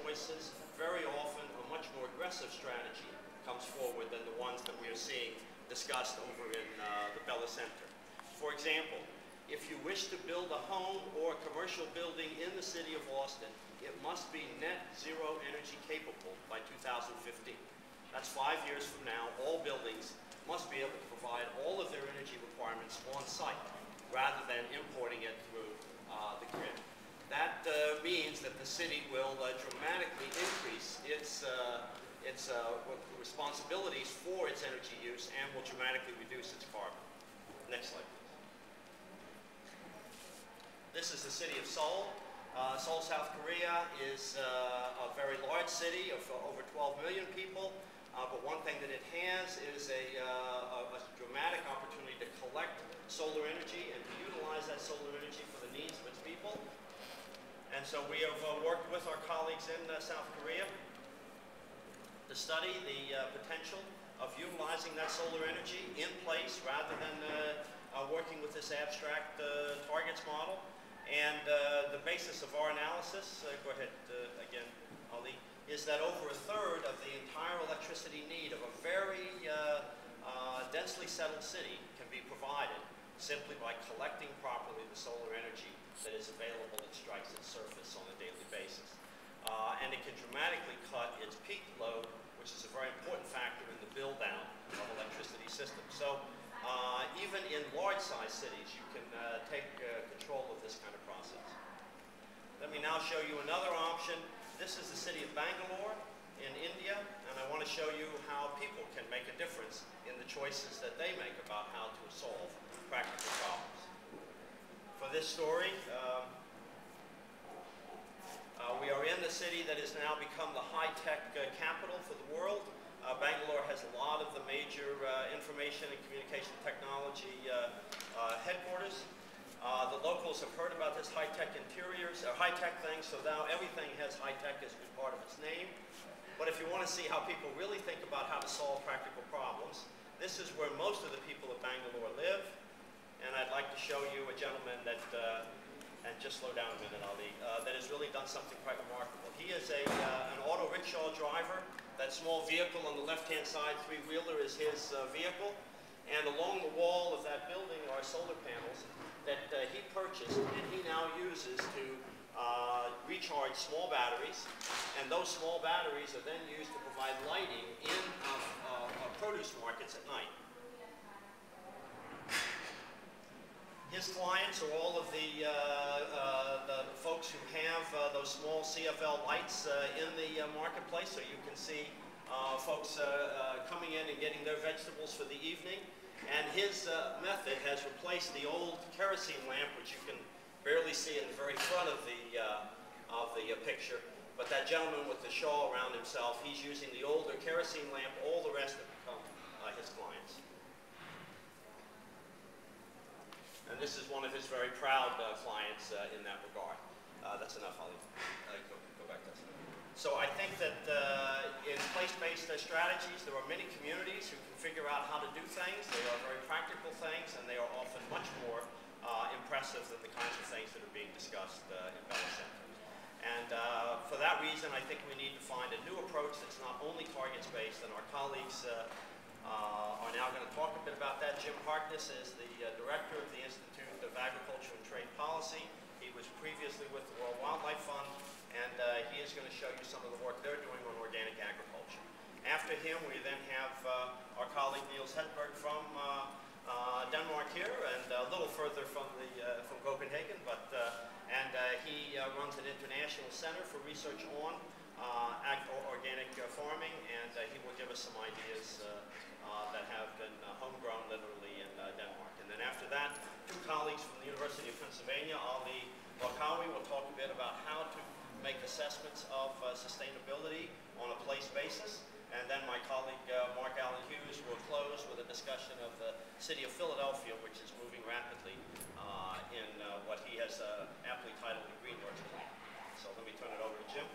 choices, very often a much more aggressive strategy comes forward than the ones that we are seeing discussed over in the Bella Center. For example, if you wish to build a home or a commercial building in the city of Austin, it must be net zero energy capable by 2015. That's 5 years from now. All buildings must be able to provide all of their energy requirements on site rather than importing it through the grid. That means that the city will dramatically increase its responsibilities for its energy use and will dramatically reduce its carbon. Next slide, please. This is the city of Seoul. Seoul, South Korea is a very large city of over 12 million people, but one thing that it has is a dramatic opportunity to collect solar energy and to utilize that solar energy for the needs of its people. And so we have worked with our colleagues in South Korea to study the potential of utilizing that solar energy in place rather than working with this abstract targets model. And the basis of our analysis, go ahead again, Ali, is that over a third of the entire electricity need of a very densely settled city can be provided simply by collecting properly the solar energy that is available and strikes its surface on a daily basis. And it can dramatically cut its peak load, which is a very important factor in the build-out of electricity systems. So even in large-sized cities, you can take control of this kind of process. Let me now show you another option. This is the city of Bangalore in India, and I want to show you how people can make a difference in the choices that they make about how to solve practical problems. For this story, we are in the city that has now become the high-tech capital for the world. Bangalore has a lot of the major information and communication technology headquarters. The locals have heard about this high-tech interiors, or high-tech thing, so now everything has high-tech as a part of its name. But if you want to see how people really think about how to solve practical problems, this is where most of the people of Bangalore live. And I'd like to show you a gentleman that, and just slow down a minute, Ali, that has really done something quite remarkable. He is an auto rickshaw driver. That small vehicle on the left-hand side, three-wheeler, is his vehicle. And along the wall of that building are solar panels that he purchased and he now uses to recharge small batteries. And those small batteries are then used to provide lighting in produce markets at night. His clients are all of the folks who have those small CFL lights in the marketplace, so you can see folks coming in and getting their vegetables for the evening. And his method has replaced the old kerosene lamp, which you can barely see in the very front of the picture. But that gentleman with the shawl around himself, he's using the older kerosene lamp. All the rest have become his clients. And this is one of his very proud clients in that regard. That's enough, Ali. Go back to that. So I think that in place-based strategies, there are many communities who can figure out how to do things. They are very practical things, and they are often much more impressive than the kinds of things that are being discussed in Bella Center. And for that reason, I think we need to find a new approach that's not only targets-based, and our colleagues are now going to talk a bit about that. Jim Harkness is the director of the Institute of Agriculture and Trade Policy. He was previously with the World Wildlife Fund, and he is going to show you some of the work they're doing on organic agriculture. After him, we then have our colleague Niels Hedberg from Denmark here, and a little further from Copenhagen, but he runs an international center for research on organic farming, and he will give us some ideas that have been homegrown literally in Denmark. And then after that, two colleagues from the University of Pennsylvania, Ali Wakawi, will talk a bit about how to make assessments of sustainability on a place basis. And then my colleague Mark Allen Hughes will close with a discussion of the city of Philadelphia, which is moving rapidly in what he has aptly titled the Green Works Plan. So let me turn it over to Jim.